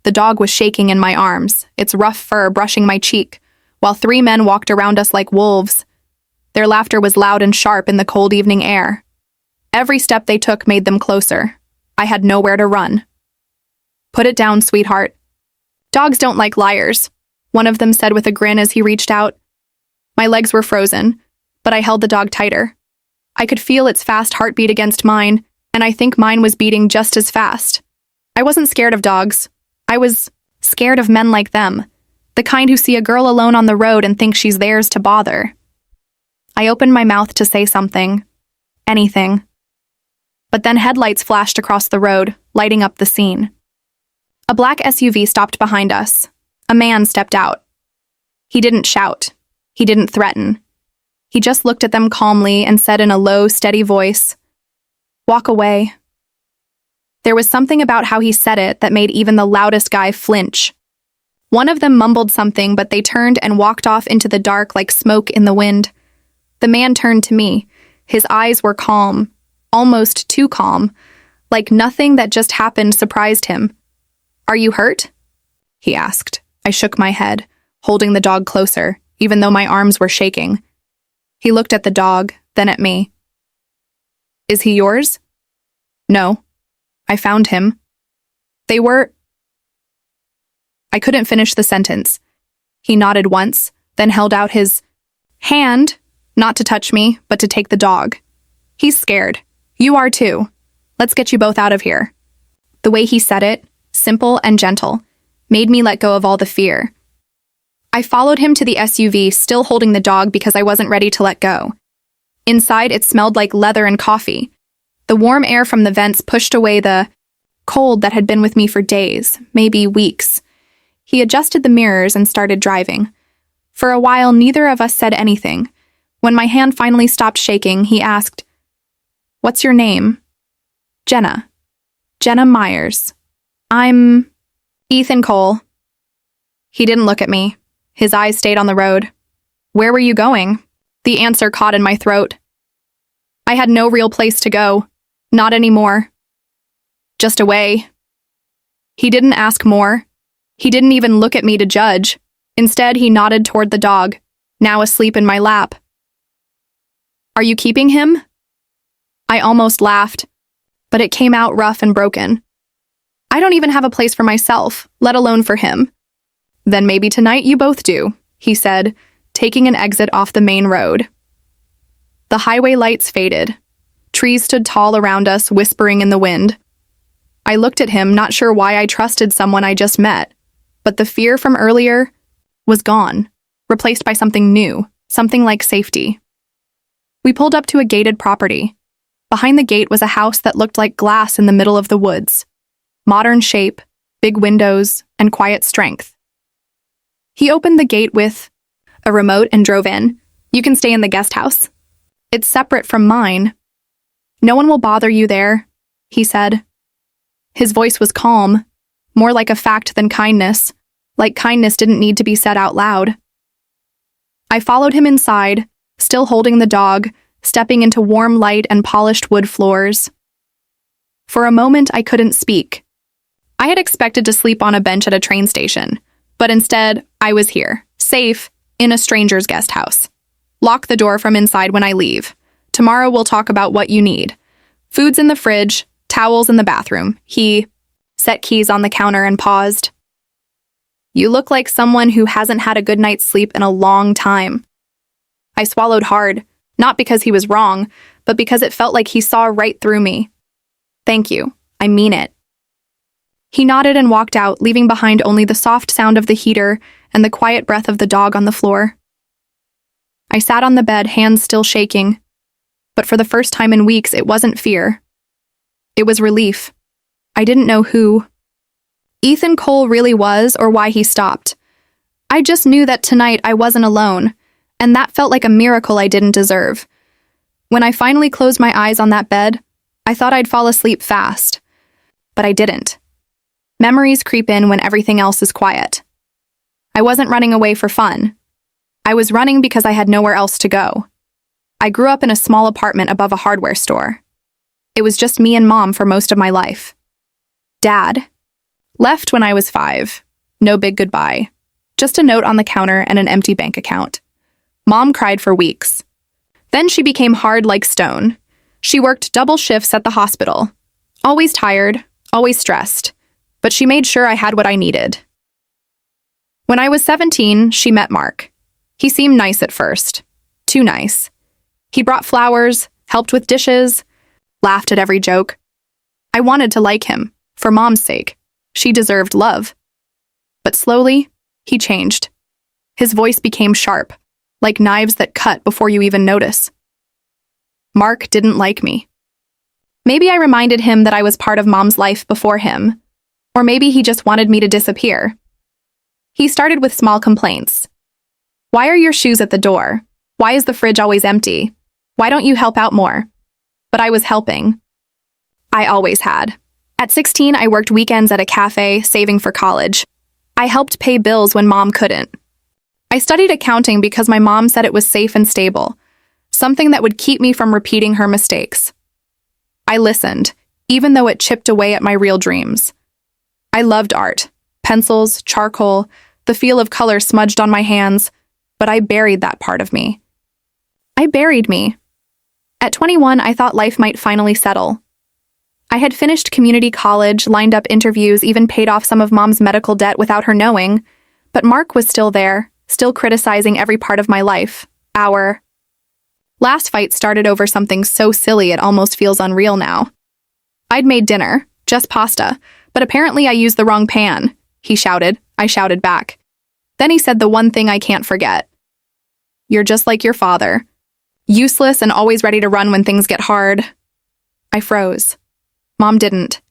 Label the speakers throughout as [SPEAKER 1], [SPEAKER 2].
[SPEAKER 1] The dog was shaking in my arms, its rough fur brushing my cheek, while 3 men walked around us like wolves. Their laughter was loud and sharp in the cold evening air. Every step they took made them closer. I had nowhere to run. "Put it down, sweetheart. Dogs don't like liars," one of them said with a grin as he reached out. My legs were frozen, but I held the dog tighter. I could feel its fast heartbeat against mine, and I think mine was beating just as fast. I wasn't scared of dogs. I was scared of men like them, the kind who see a girl alone on the road and think she's theirs to bother. I opened my mouth to say something. Anything. But then headlights flashed across the road, lighting up the scene. A black SUV stopped behind us. A man stepped out. He didn't shout. He didn't threaten. He just looked at them calmly and said in a low, steady voice, "Walk away." There was something about how he said it that made even the loudest guy flinch. One of them mumbled something, but they turned and walked off into the dark like smoke in the wind. The man turned to me. His eyes were calm, almost too calm, like nothing that just happened surprised him. "Are you hurt?" he asked. I shook my head, holding the dog closer, even though my arms were shaking. He looked at the dog, then at me. "Is he yours?" "No. I found him." "They were—" I couldn't finish the sentence. He nodded once, then held out his hand, not to touch me, but to take the dog. "He's scared. You are too. Let's get you both out of here." The way he said it, simple and gentle, made me let go of all the fear. I followed him to the SUV, still holding the dog because I wasn't ready to let go. Inside, it smelled like leather and coffee. The warm air from the vents pushed away the cold that had been with me for days, maybe weeks. He adjusted the mirrors and started driving. For a while, neither of us said anything. When my hand finally stopped shaking, he asked, "What's your name?" "Jenna. Jenna Myers. I'm Ethan Cole." He didn't look at me. His eyes stayed on the road. "Where were you going?" The answer caught in my throat. I had no real place to go. Not anymore. Just away. He didn't ask more. He didn't even look at me to judge. Instead, he nodded toward the dog, now asleep in my lap. "Are you keeping him?" I almost laughed, but it came out rough and broken. "I don't even have a place for myself, let alone for him." "Then maybe tonight you both do," he said, taking an exit off the main road. The highway lights faded. Trees stood tall around us, whispering in the wind. I looked at him, not sure why I trusted someone I just met, but the fear from earlier was gone, replaced by something new, something like safety. We pulled up to a gated property. Behind the gate was a house that looked like glass in the middle of the woods. Modern shape, big windows, and quiet strength. He opened the gate with a remote and drove in. "You can stay in the guest house. It's separate from mine. No one will bother you there," he said. His voice was calm, more like a fact than kindness, like kindness didn't need to be said out loud. I followed him inside, still holding the dog, stepping into warm light and polished wood floors. For a moment, I couldn't speak. I had expected to sleep on a bench at a train station, but instead, I was here, safe, in a stranger's guest house. "Lock the door from inside when I leave. Tomorrow we'll talk about what you need. Food's in the fridge, towels in the bathroom." He set keys on the counter and paused. "You look like someone who hasn't had a good night's sleep in a long time." I swallowed hard, not because he was wrong, but because it felt like he saw right through me. "Thank you. I mean it." He nodded and walked out, leaving behind only the soft sound of the heater and the quiet breath of the dog on the floor. I sat on the bed, hands still shaking. But for the first time in weeks, it wasn't fear. It was relief. I didn't know who Ethan Cole really was or why he stopped. I just knew that tonight I wasn't alone, and that felt like a miracle I didn't deserve. When I finally closed my eyes on that bed, I thought I'd fall asleep fast. But I didn't. Memories creep in when everything else is quiet. I wasn't running away for fun. I was running because I had nowhere else to go. I grew up in a small apartment above a hardware store. It was just me and Mom for most of my life. Dad, Left when I was 5. No big goodbye. Just a note on the counter and an empty bank account. Mom cried for weeks. Then she became hard like stone. She worked double shifts at the hospital. Always tired, always stressed. But she made sure I had what I needed. When I was 17, she met Mark. He seemed nice at first. Too nice. He brought flowers, helped with dishes, laughed at every joke. I wanted to like him, for Mom's sake. She deserved love. But slowly, he changed. His voice became sharp, like knives that cut before you even notice. Mark didn't like me. Maybe I reminded him that I was part of Mom's life before him, or maybe he just wanted me to disappear. He started with small complaints. Why are your shoes at the door? Why is the fridge always empty? Why don't you help out more? But I was helping. I always had. At 16, I worked weekends at a cafe, saving for college. I helped pay bills when Mom couldn't. I studied accounting because my mom said it was safe and stable, something that would keep me from repeating her mistakes. I listened, even though it chipped away at my real dreams. I loved art, pencils, charcoal, the feel of color smudged on my hands, but I buried that part of me. I buried me. At 21, I thought life might finally settle. I had finished community college, lined up interviews, even paid off some of Mom's medical debt without her knowing, but Mark was still there, still criticizing every part of my life. Our last fight started over something so silly it almost feels unreal now. I'd made dinner, just pasta, but apparently I used the wrong pan. He shouted. I shouted back. Then he said the one thing I can't forget. You're just like your father. Useless and always ready to run when things get hard. I froze. Mom didn't.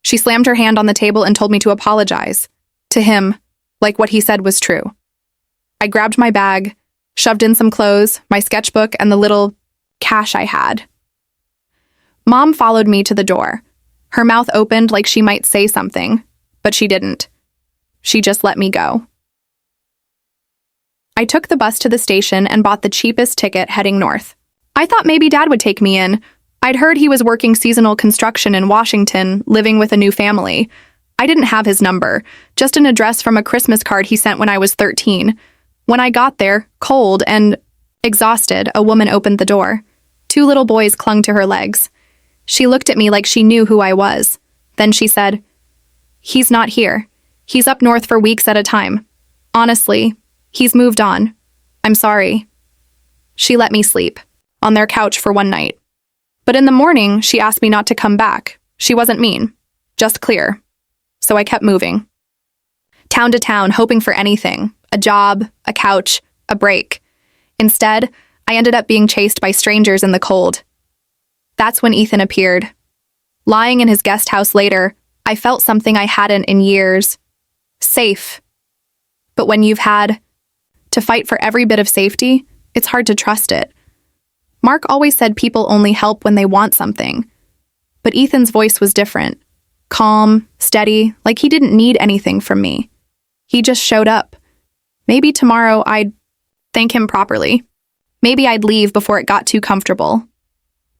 [SPEAKER 1] She slammed her hand on the table and told me to apologize. To him, like what he said was true. I grabbed my bag, shoved in some clothes, my sketchbook, and the little cash I had. Mom followed me to the door. Her mouth opened like she might say something, but she didn't. She just let me go. I took the bus to the station and bought the cheapest ticket heading north. I thought maybe Dad would take me in. I'd heard he was working seasonal construction in Washington, living with a new family. I didn't have his number, just an address from a Christmas card he sent when I was 13. When I got there, cold and exhausted, a woman opened the door. 2 little boys clung to her legs. She looked at me like she knew who I was. Then she said, "He's not here. He's up north for weeks at a time. Honestly, he's moved on. I'm sorry." She let me sleep on their couch for one night. But in the morning, she asked me not to come back. She wasn't mean, just clear. So I kept moving. Town to town, hoping for anything. A job, a couch, a break. Instead, I ended up being chased by strangers in the cold. That's when Ethan appeared. Lying in his guest house later, I felt something I hadn't in years. Safe. But when you've had to fight for every bit of safety, it's hard to trust it. Mark always said people only help when they want something. But Ethan's voice was different. Calm, steady, like he didn't need anything from me. He just showed up. Maybe tomorrow I'd thank him properly. Maybe I'd leave before it got too comfortable.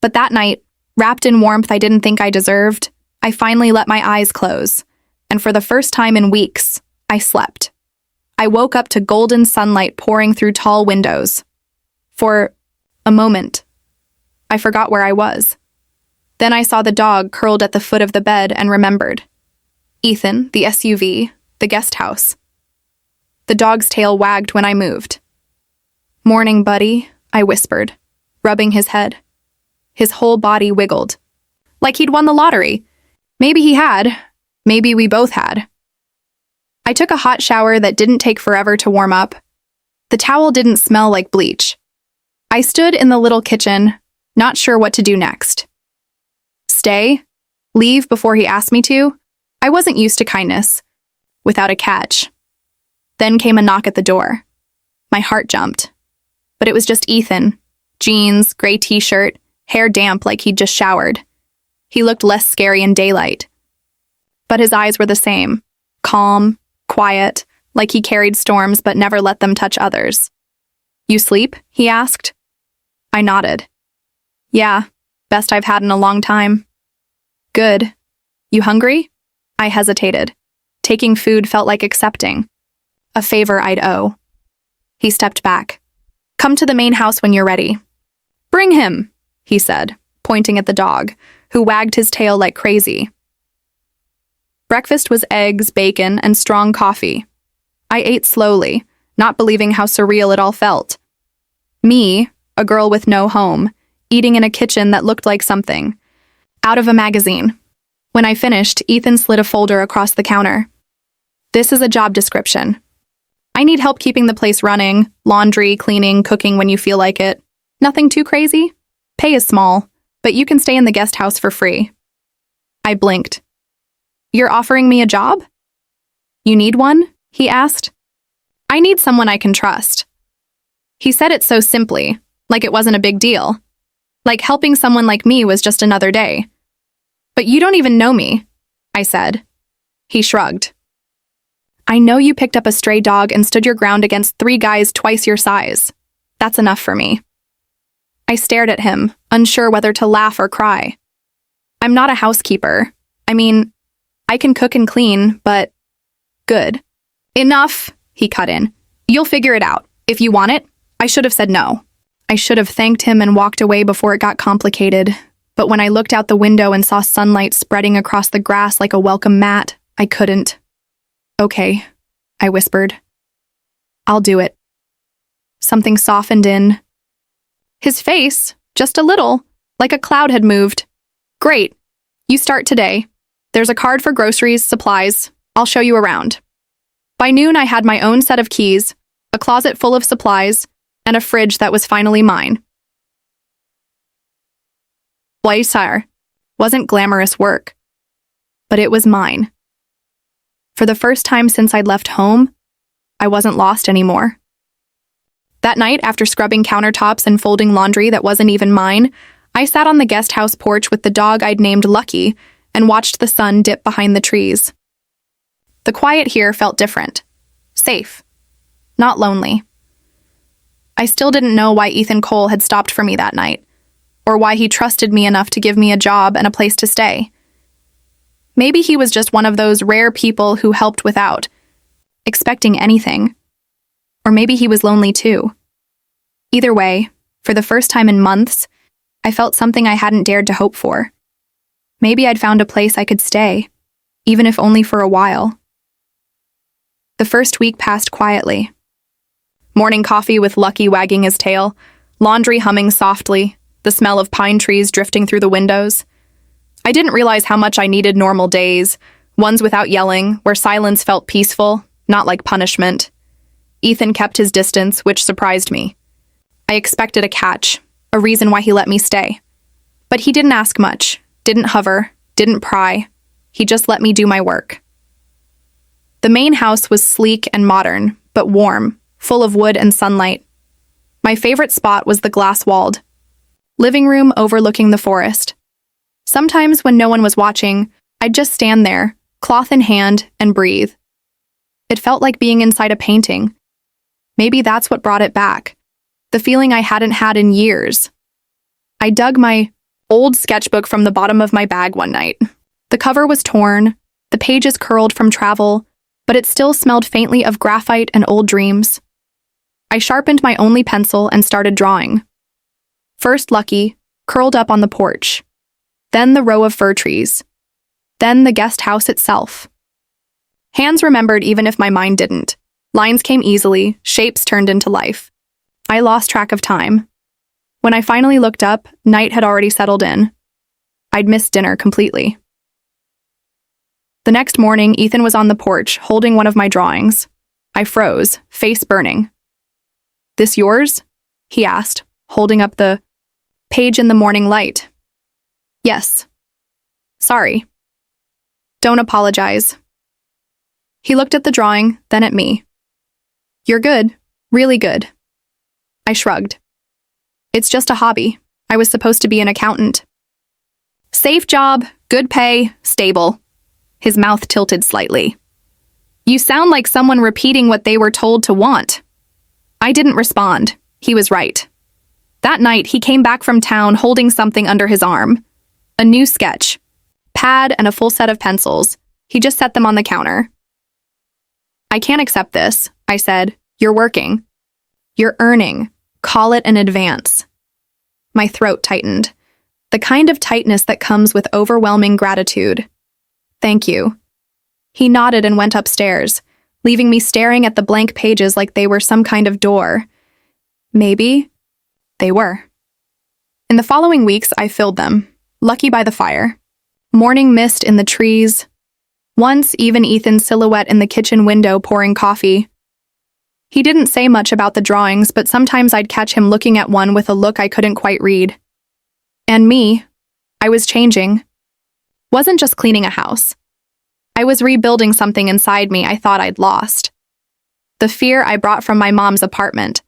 [SPEAKER 1] But that night, wrapped in warmth I didn't think I deserved, I finally let my eyes close. And for the first time in weeks, I slept. I woke up to golden sunlight pouring through tall windows. For a moment, I forgot where I was. Then I saw the dog curled at the foot of the bed and remembered. Ethan, the SUV, the guest house. The dog's tail wagged when I moved. "Morning, buddy," I whispered, rubbing his head. His whole body wiggled. Like he'd won the lottery. Maybe he had. Maybe we both had. I took a hot shower that didn't take forever to warm up. The towel didn't smell like bleach. I stood in the little kitchen, not sure what to do next. Stay? Leave before he asked me to? I wasn't used to kindness. Without a catch. Then came a knock at the door. My heart jumped. But it was just Ethan. Jeans, gray t-shirt, hair damp like he'd just showered. He looked less scary in daylight. But his eyes were the same. Calm, quiet, like he carried storms but never let them touch others. "You sleep?" he asked. I nodded. "Yeah, best I've had in a long time." "Good. You hungry?" I hesitated. taking food felt like accepting a favor I'd owe. He stepped back. "Come to the main house when you're ready." "Bring him," he said, pointing at the dog, who wagged his tail like crazy. Breakfast was eggs, bacon, and strong coffee. I ate slowly, not believing how surreal it all felt. Me, a girl with no home, eating in a kitchen that looked like something out of a magazine. When I finished, Ethan slid a folder across the counter. "This is a job description. I need help keeping the place running, laundry, cleaning, cooking when you feel like it. Nothing too crazy. Pay is small, but you can stay in the guest house for free." I blinked. "You're offering me a job?" "You need one?" he asked. "I need someone I can trust." He said it so simply, like it wasn't a big deal. Like helping someone like me was just another day. "But you don't even know me," I said. He shrugged. "I know you picked up a stray dog and stood your ground against 3 guys twice your size. That's enough for me." I stared at him, unsure whether to laugh or cry. "I'm not a housekeeper. I mean, I can cook and clean, but good." "Enough," he cut in. "You'll figure it out. If you want it." I should have said no. I should have thanked him and walked away before it got complicated. But when I looked out the window and saw sunlight spreading across the grass like a welcome mat, I couldn't. "Okay," I whispered. "I'll do it." Something softened in his face, just a little, like a cloud had moved. "Great. You start today. There's a card for groceries, supplies. I'll show you around." By noon, I had my own set of keys, a closet full of supplies, and a fridge that was finally mine. Blaisar wasn't glamorous work, but it was mine. For the first time since I'd left home, I wasn't lost anymore. That night, after scrubbing countertops and folding laundry that wasn't even mine, I sat on the guest house porch with the dog I'd named Lucky and watched the sun dip behind the trees. The quiet here felt different. Safe. Not lonely. I still didn't know why Ethan Cole had stopped for me that night, or why he trusted me enough to give me a job and a place to stay. Maybe he was just one of those rare people who helped without expecting anything. Or maybe he was lonely too. Either way, for the first time in months, I felt something I hadn't dared to hope for. Maybe I'd found a place I could stay, even if only for a while. The first week passed quietly. Morning coffee with Lucky wagging his tail, laundry humming softly, the smell of pine trees drifting through the windows. I didn't realize how much I needed normal days, ones without yelling, where silence felt peaceful, not like punishment. Ethan kept his distance, which surprised me. I expected a catch, a reason why he let me stay. But he didn't ask much, didn't hover, didn't pry. He just let me do my work. The main house was sleek and modern, but warm, full of wood and sunlight. My favorite spot was the glass-walled living room overlooking the forest. Sometimes when no one was watching, I'd just stand there, cloth in hand, and breathe. It felt like being inside a painting. Maybe that's what brought it back, the feeling I hadn't had in years. I dug my old sketchbook from the bottom of my bag one night. The cover was torn, the pages curled from travel, but it still smelled faintly of graphite and old dreams. I sharpened my only pencil and started drawing. First Lucky, curled up on the porch. Then the row of fir trees. Then the guest house itself. Hands remembered even if my mind didn't. Lines came easily, shapes turned into life. I lost track of time. When I finally looked up, night had already settled in. I'd missed dinner completely. The next morning, Ethan was on the porch, holding one of my drawings. I froze, face burning. "This yours?" he asked, holding up the page in the morning light. "Yes." "Sorry." "Don't apologize." He looked at the drawing, then at me. "You're good, really good." I shrugged. "It's just a hobby. I was supposed to be an accountant." "Safe job, good pay, stable." His mouth tilted slightly. "You sound like someone repeating what they were told to want." I didn't respond. He was right. That night, he came back from town holding something under his arm. A new sketch. Pad and a full set of pencils. He just set them on the counter. I can't accept this, I said. You're working. You're earning. Call it an advance. My throat tightened. The kind of tightness that comes with overwhelming gratitude. Thank you. He nodded and went upstairs, leaving me staring at the blank pages like they were some kind of door. Maybe they were. In the following weeks, I filled them, lucky by the fire. Morning mist in the trees. Once, even Ethan's silhouette in the kitchen window pouring coffee. He didn't say much about the drawings, but sometimes I'd catch him looking at one with a look I couldn't quite read. And me, I was changing. Wasn't just cleaning a house. I was rebuilding something inside me I thought I'd lost. The fear I brought from my mom's apartment,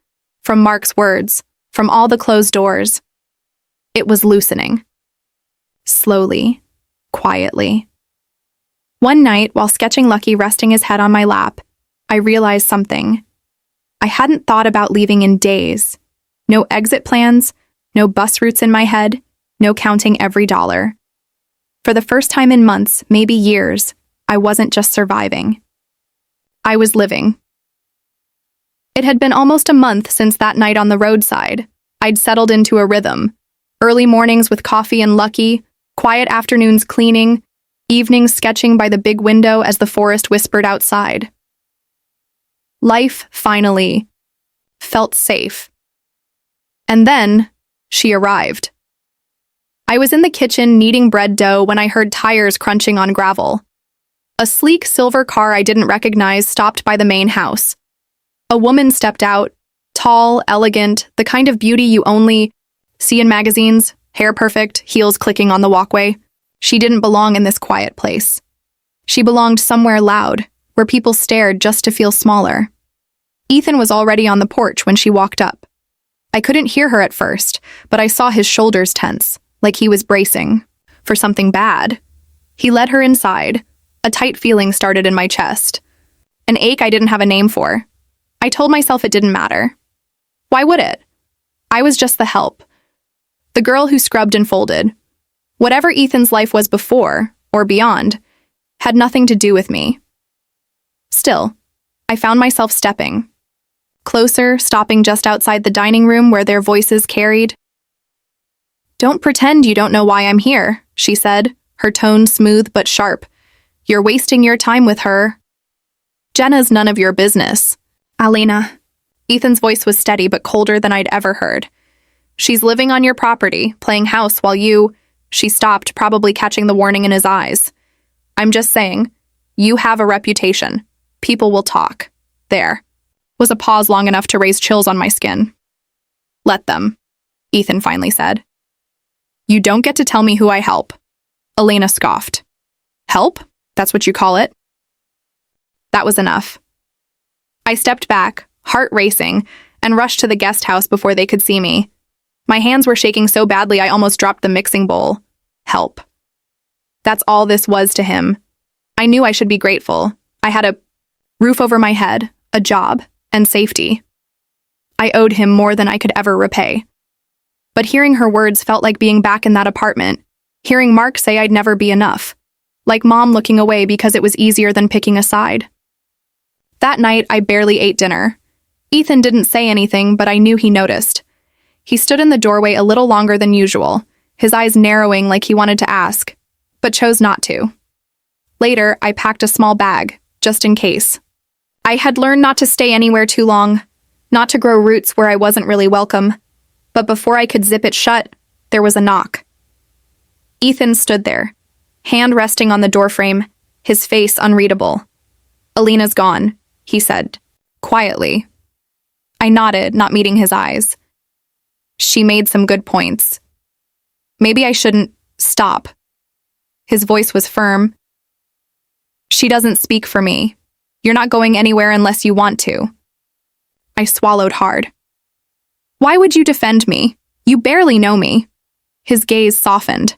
[SPEAKER 1] from Mark's words, from all the closed doors. It was loosening. Slowly, quietly. One night, while sketching Lucky resting his head on my lap, I realized something. I hadn't thought about leaving in days. No exit plans, no bus routes in my head, no counting every dollar. For the first time in months, maybe years, I wasn't just surviving. I was living. It had been almost a month since that night on the roadside. I'd settled into a rhythm. Early mornings with coffee and Lucky, quiet afternoons cleaning, evenings sketching by the big window as the forest whispered outside. Life, finally, felt safe. And then, she arrived. I was in the kitchen kneading bread dough when I heard tires crunching on gravel. A sleek silver car I didn't recognize stopped by the main house. A woman stepped out, tall, elegant, the kind of beauty you only see in magazines, hair perfect, heels clicking on the walkway. She didn't belong in this quiet place. She belonged somewhere loud, where people stared just to feel smaller. Ethan was already on the porch when she walked up. I couldn't hear her at first, but I saw his shoulders tense, like he was bracing for something bad. He led her inside. A tight feeling started in my chest. An ache I didn't have a name for. I told myself it didn't matter. Why would it? I was just the help. The girl who scrubbed and folded. Whatever Ethan's life was before, or beyond, had nothing to do with me. Still, I found myself stepping. Closer, stopping just outside the dining room where their voices carried. "Don't pretend you don't know why I'm here," she said, her tone smooth but sharp. "You're wasting your time with her. Jenna's none of your business." "Alina." Ethan's voice was steady but colder than I'd ever heard. "She's living on your property, playing house while you—" She stopped, probably catching the warning in his eyes. "I'm just saying, you have a reputation. People will talk." There was a pause long enough to raise chills on my skin. "Let them," Ethan finally said. "You don't get to tell me who I help." Elena scoffed. "Help? That's what you call it?" That was enough. I stepped back, heart racing, and rushed to the guest house before they could see me. My hands were shaking so badly I almost dropped the mixing bowl. Help. That's all this was to him. I knew I should be grateful. I had a roof over my head, a job, and safety. I owed him more than I could ever repay. But hearing her words felt like being back in that apartment, hearing Mark say I'd never be enough, like Mom looking away because it was easier than picking a side. That night, I barely ate dinner. Ethan didn't say anything, but I knew he noticed. He stood in the doorway a little longer than usual, his eyes narrowing like he wanted to ask, but chose not to. Later, I packed a small bag, just in case. I had learned not to stay anywhere too long, not to grow roots where I wasn't really welcome. But before I could zip it shut, there was a knock. Ethan stood there, hand resting on the doorframe, his face unreadable. "Alina's gone," he said, quietly. I nodded, not meeting his eyes. She made some good points. Maybe I shouldn't stop. His voice was firm. "She doesn't speak for me. You're not going anywhere unless you want to." I swallowed hard. "Why would you defend me? You barely know me." His gaze softened.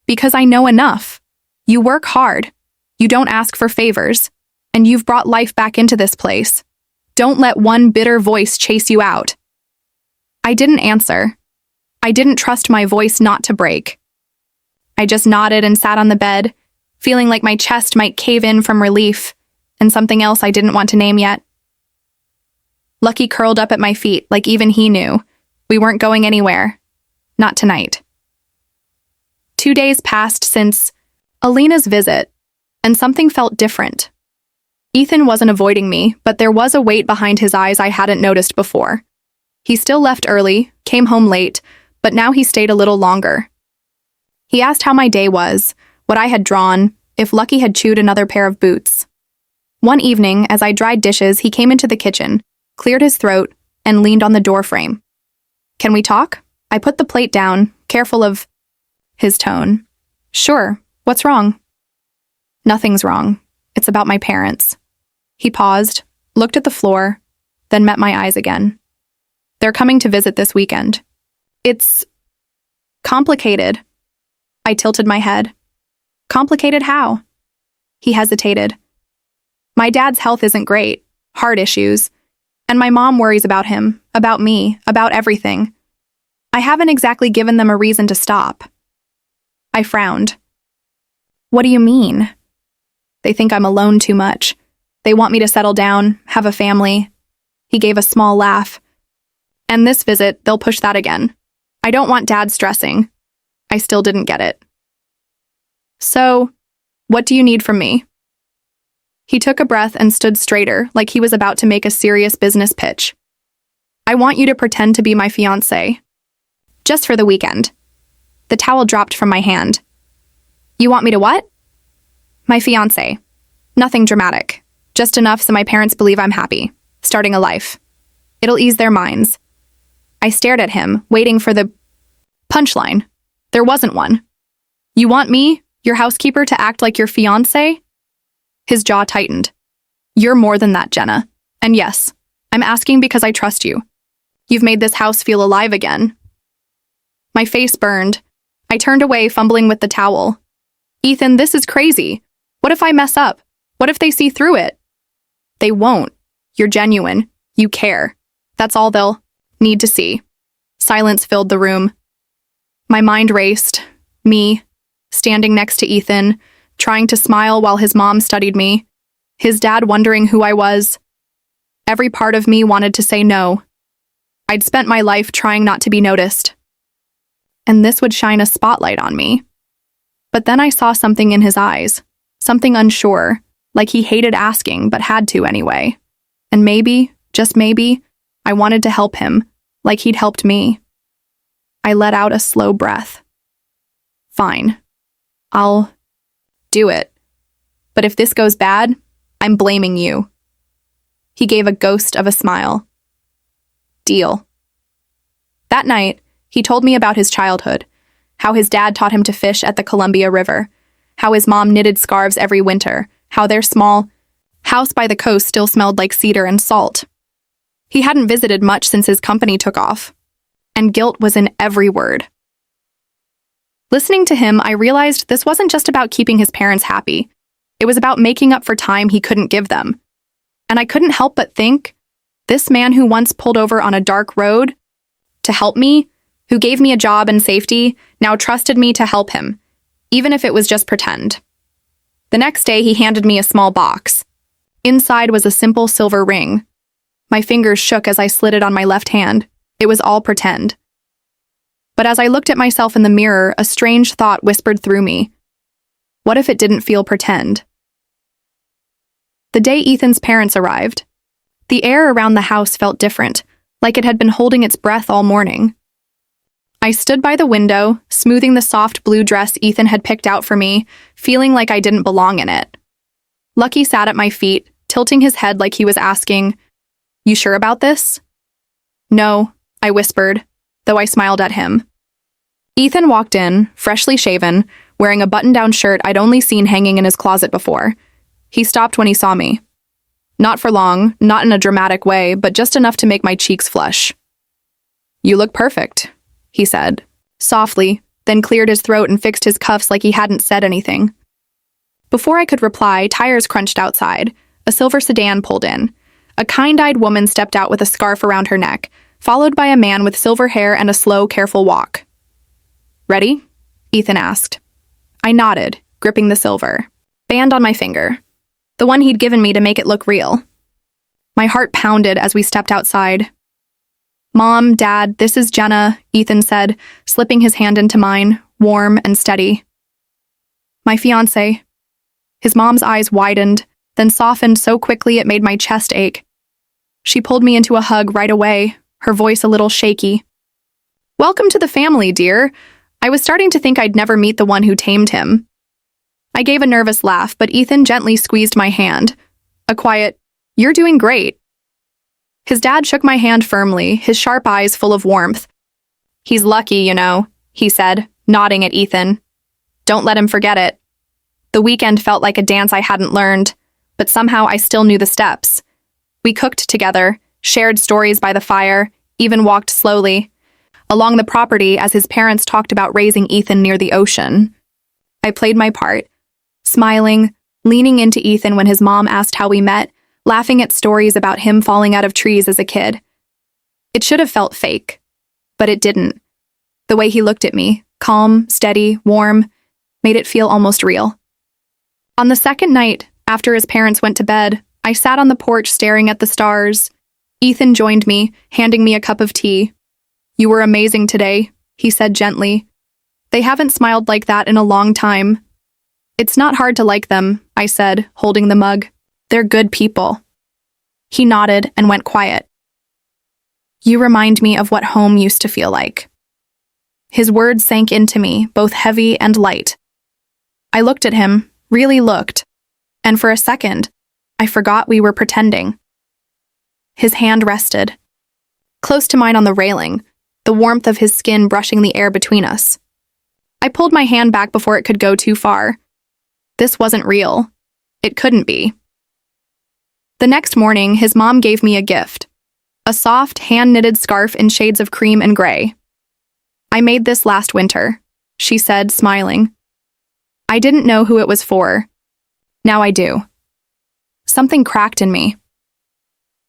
[SPEAKER 1] "Because I know enough. You work hard. You don't ask for favors. And you've brought life back into this place. Don't let one bitter voice chase you out." I didn't answer. I didn't trust my voice not to break. I just nodded and sat on the bed, feeling like my chest might cave in from relief. and something else I didn't want to name yet. Lucky curled up at my feet like even he knew. We weren't going anywhere. Not tonight. 2 days passed since Alina's visit, and something felt different. Ethan wasn't avoiding me, but there was a weight behind his eyes I hadn't noticed before. He still left early, came home late, but now he stayed a little longer. He asked how my day was, what I had drawn, if Lucky had chewed another pair of boots. One evening, as I dried dishes, he came into the kitchen, cleared his throat, and leaned on the doorframe. "Can we talk?" I put the plate down, careful of his tone. "Sure, what's wrong?" "Nothing's wrong. It's about my parents." He paused, looked at the floor, then met my eyes again. "They're coming to visit this weekend." "It's complicated." I tilted my head. "Complicated how?" He hesitated. "My dad's health isn't great, heart issues, and my mom worries about him, about me, about everything. I haven't exactly given them a reason to stop." I frowned. "What do you mean?" "They think I'm alone too much. They want me to settle down, have a family." He gave a small laugh. "And this visit, they'll push that again. I don't want Dad stressing." I still didn't get it. "So, what do you need from me?" He took a breath and stood straighter, like he was about to make a serious business pitch. "I want you to pretend to be my fiancé. Just for the weekend." The towel dropped from my hand. "You want me to what?" "My fiancé. Nothing dramatic. Just enough so my parents believe I'm happy, starting a life. It'll ease their minds." I stared at him, waiting for the punchline. There wasn't one. "You want me, your housekeeper, to act like your fiancé?" His jaw tightened. "You're more than that, Jenna. And yes, I'm asking because I trust you. You've made this house feel alive again." My face burned. I turned away, fumbling with the towel. "Ethan, this is crazy. What if I mess up? What if they see through it?" "They won't. You're genuine. You care. That's all they'll need to see." Silence filled the room. My mind raced. Me, standing next to Ethan, trying to smile while his mom studied me. His dad wondering who I was. Every part of me wanted to say no. I'd spent my life trying not to be noticed. And this would shine a spotlight on me. But then I saw something in his eyes. Something unsure, like he hated asking but had to anyway. And maybe, just maybe, I wanted to help him, like he'd helped me. I let out a slow breath. "Fine. I'll do it. But if this goes bad, I'm blaming you." He gave a ghost of a smile. "Deal." That night, he told me about his childhood, how his dad taught him to fish at the Columbia River, how his mom knitted scarves every winter, how their small house by the coast still smelled like cedar and salt. He hadn't visited much since his company took off, and guilt was in every word. Listening to him, I realized this wasn't just about keeping his parents happy. It was about making up for time he couldn't give them. And I couldn't help but think, this man who once pulled over on a dark road to help me, who gave me a job and safety, now trusted me to help him, even if it was just pretend. The next day, he handed me a small box. Inside was a simple silver ring. My fingers shook as I slid it on my left hand. It was all pretend. But as I looked at myself in the mirror, a strange thought whispered through me. What if it didn't feel pretend? The day Ethan's parents arrived, the air around the house felt different, like it had been holding its breath all morning. I stood by the window, smoothing the soft blue dress Ethan had picked out for me, feeling like I didn't belong in it. Lucky sat at my feet, tilting his head like he was asking, "You sure about this?" "No," I whispered, though I smiled at him. Ethan walked in, freshly shaven, wearing a button-down shirt I'd only seen hanging in his closet before. He stopped when he saw me. Not for long, not in a dramatic way, but just enough to make my cheeks flush. "You look perfect," he said, softly, then cleared his throat and fixed his cuffs like he hadn't said anything. Before I could reply, tires crunched outside. A silver sedan pulled in. A kind-eyed woman stepped out with a scarf around her neck, followed by a man with silver hair and a slow, careful walk. "Ready?" Ethan asked. I nodded, gripping the silver band on my finger. the one he'd given me to make it look real. My heart pounded as we stepped outside. "Mom, Dad, this is Jenna," Ethan said, slipping his hand into mine, warm and steady. "My fiancé." His mom's eyes widened, then softened so quickly it made my chest ache. She pulled me into a hug right away, her voice a little shaky. "Welcome to the family, dear. I was starting to think I'd never meet the one who tamed him." I gave a nervous laugh, but Ethan gently squeezed my hand. A quiet, "You're doing great." His dad shook my hand firmly, his sharp eyes full of warmth. "He's lucky, you know," he said, nodding at Ethan. "Don't let him forget it." The weekend felt like a dance I hadn't learned, but somehow I still knew the steps. We cooked together, shared stories by the fire, even walked slowly along the property as his parents talked about raising Ethan near the ocean. I played my part, smiling, leaning into Ethan when his mom asked how we met, laughing at stories about him falling out of trees as a kid. It should have felt fake, but it didn't. The way he looked at me, calm, steady, warm, made it feel almost real. On the second night, after his parents went to bed, I sat on the porch staring at the stars. Ethan joined me, handing me a cup of tea. "You were amazing today," he said gently. "They haven't smiled like that in a long time." "It's not hard to like them," I said, holding the mug. "They're good people." He nodded and went quiet. "You remind me of what home used to feel like." His words sank into me, both heavy and light. I looked at him, really looked, and for a second, I forgot we were pretending. His hand rested, close to mine on the railing, the warmth of his skin brushing the air between us. I pulled my hand back before it could go too far. This wasn't real. It couldn't be. The next morning, his mom gave me a gift, a soft, hand-knitted scarf in shades of cream and gray. "I made this last winter," she said, smiling. I didn't know who it was for. Now I do. Something cracked in me.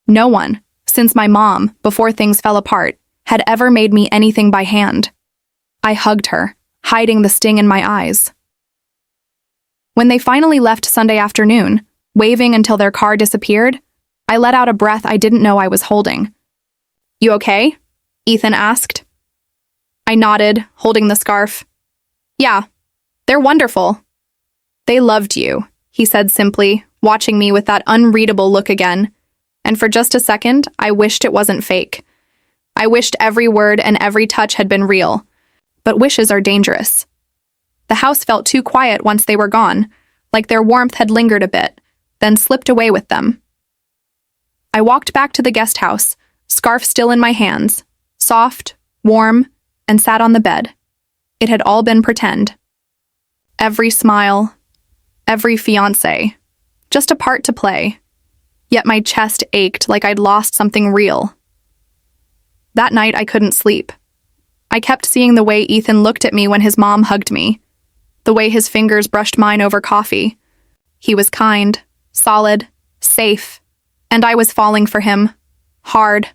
[SPEAKER 1] No one, since my mom, before things fell apart, had ever made me anything by hand. I hugged her, hiding the sting in my eyes. When they finally left Sunday afternoon, waving until their car disappeared, I let out a breath I didn't know I was holding. "You okay?" Ethan asked. I nodded, holding the scarf. "Yeah, they're wonderful." "They loved you," he said simply, watching me with that unreadable look again. And for just a second, I wished it wasn't fake. I wished every word and every touch had been real. But wishes are dangerous. The house felt too quiet once they were gone, like their warmth had lingered a bit, then slipped away with them. I walked back to the guest house, scarf still in my hands, soft, warm, and sat on the bed. It had all been pretend. Every smile, every fiancé, just a part to play. Yet my chest ached like I'd lost something real. That night I couldn't sleep. I kept seeing the way Ethan looked at me when his mom hugged me, the way his fingers brushed mine over coffee. He was kind, solid, safe, and I was falling for him, hard.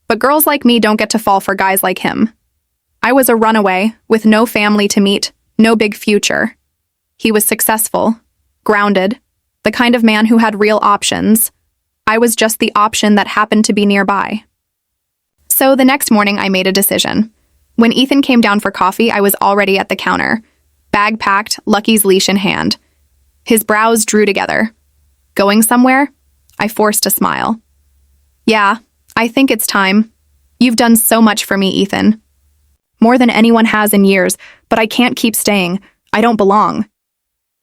[SPEAKER 1] But girls like me don't get to fall for guys like him. I was a runaway, with no family to meet, no big future. He was successful, grounded, the kind of man who had real options. I was just the option that happened to be nearby. So the next morning I made a decision. When Ethan came down for coffee, I was already at the counter, bag packed, Lucky's leash in hand. His brows drew together. "Going somewhere?" I forced a smile. "Yeah, I think it's time. You've done so much for me, Ethan. More than anyone has in years, but I can't keep staying. I don't belong."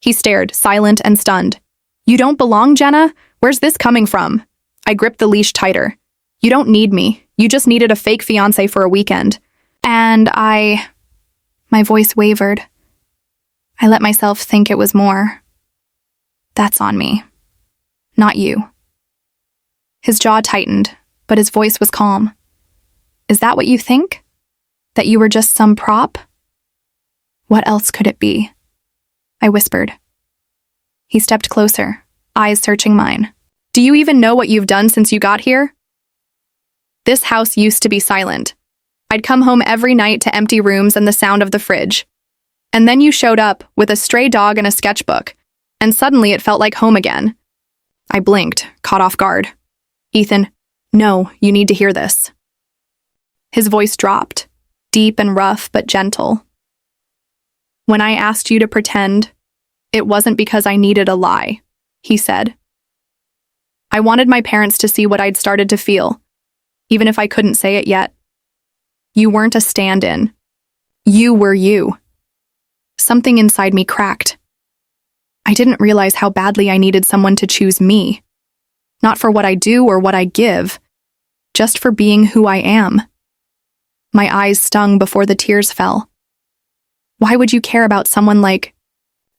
[SPEAKER 1] He stared, silent and stunned. "You don't belong, Jenna? Where's this coming from?" I gripped the leash tighter. "You don't need me. You just needed a fake fiancé for a weekend." And my voice wavered. I let myself think it was more. "That's on me. Not you." His jaw tightened, but his voice was calm. "Is that what you think? That you were just some prop?" "What else could it be?" I whispered. He stepped closer, eyes searching mine. "Do you even know what you've done since you got here?" This house used to be silent. I'd come home every night to empty rooms and the sound of the fridge. And then you showed up with a stray dog and a sketchbook, and suddenly it felt like home again. I blinked, caught off guard. Ethan, no, you need to hear this. His voice dropped, deep and rough but gentle. When I asked you to pretend, it wasn't because I needed a lie, he said. I wanted my parents to see what I'd started to feel, even if I couldn't say it yet. You weren't a stand-in. You were you. Something inside me cracked. I didn't realize how badly I needed someone to choose me. Not for what I do or what I give, just for being who I am. My eyes stung before the tears fell. Why would you care about someone like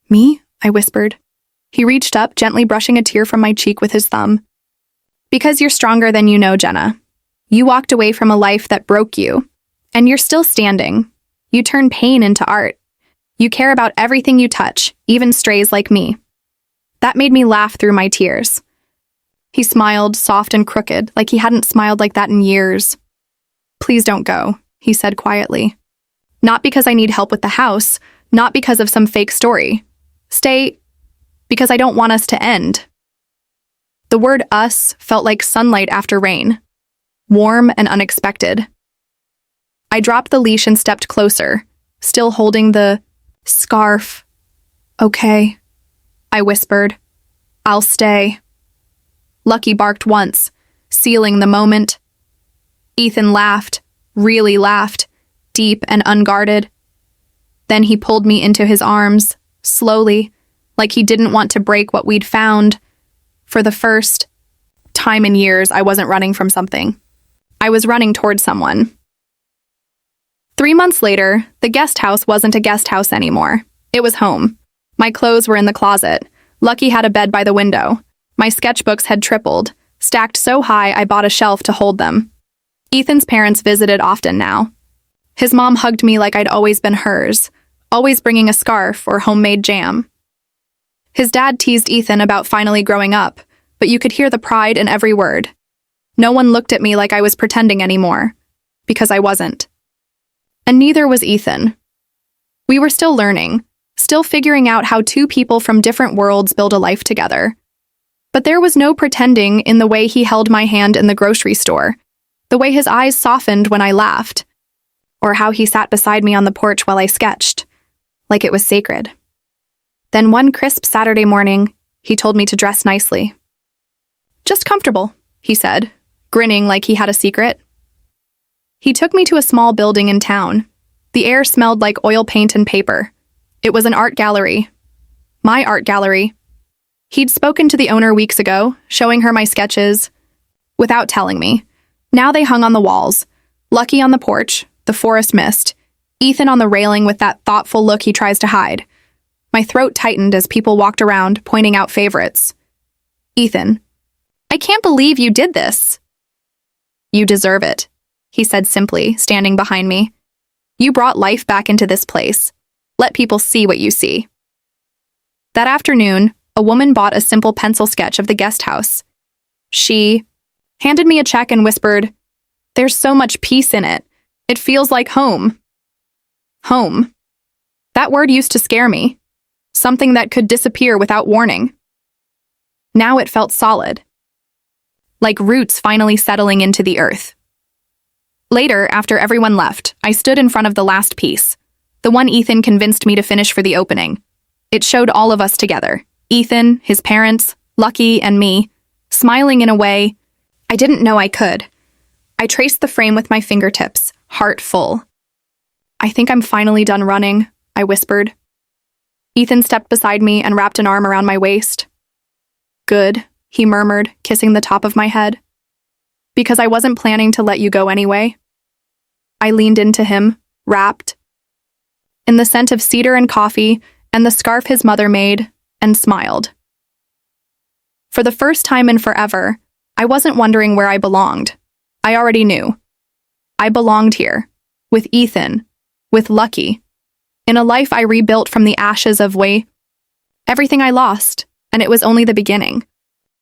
[SPEAKER 1] me? I whispered. He reached up, gently brushing a tear from my cheek with his thumb. Because you're stronger than you know, Jenna. You walked away from a life that broke you, and you're still standing. You turn pain into art. You care about everything you touch, even strays like me. That made me laugh through my tears. He smiled, soft and crooked, like he hadn't smiled like that in years. Please don't go, he said quietly. Not because I need help with the house, not because of some fake story. Stay, because I don't want us to end. The word us felt like sunlight after rain, warm and unexpected. I dropped the leash and stepped closer, still holding the scarf. Okay, I whispered. I'll stay. Lucky barked once, sealing the moment. Ethan laughed, really laughed, deep and unguarded. Then he pulled me into his arms, slowly, like he didn't want to break what we'd found. For the first time in years, I wasn't running from something. I was running toward someone. 3 months later, the guest house wasn't a guest house anymore. It was home. My clothes were in the closet. Lucky had a bed by the window. My sketchbooks had tripled, stacked so high I bought a shelf to hold them. Ethan's parents visited often now. His mom hugged me like I'd always been hers, always bringing a scarf or homemade jam. His dad teased Ethan about finally growing up, but you could hear the pride in every word. No one looked at me like I was pretending anymore, because I wasn't. And neither was Ethan. We were still learning, still figuring out how two people from different worlds build a life together. But there was no pretending in the way he held my hand in the grocery store, the way his eyes softened when I laughed, or how he sat beside me on the porch while I sketched, like it was sacred. Then one crisp Saturday morning, he told me to dress nicely. Just comfortable, he said, grinning like he had a secret. He took me to a small building in town. The air smelled like oil paint and paper. It was an art gallery. My art gallery. He'd spoken to the owner weeks ago, showing her my sketches, without telling me. Now they hung on the walls. Lucky on the porch, the forest mist, Ethan on the railing with that thoughtful look he tries to hide. My throat tightened as people walked around, pointing out favorites. Ethan, I can't believe you did this. You deserve it, he said simply, standing behind me. You brought life back into this place. Let people see what you see. That afternoon, a woman bought a simple pencil sketch of the guest house. She handed me a check and whispered, "There's so much peace in it. It feels like home." Home. That word used to scare me. Something that could disappear without warning. Now it felt solid. Like roots finally settling into the earth. Later, after everyone left, I stood in front of the last piece, the one Ethan convinced me to finish for the opening. It showed all of us together, Ethan, his parents, Lucky, and me, smiling in a way I didn't know I could. I traced the frame with my fingertips, heart full. I think I'm finally done running, I whispered. Ethan stepped beside me and wrapped an arm around my waist. Good, he murmured, kissing the top of my head. Because I wasn't planning to let you go anyway. I leaned into him, wrapped, in the scent of cedar and coffee and the scarf his mother made, and smiled. For the first time in forever, I wasn't wondering where I belonged. I already knew. I belonged here, with Ethan, with Lucky, in a life I rebuilt from the ashes of everything I lost, and it was only the beginning.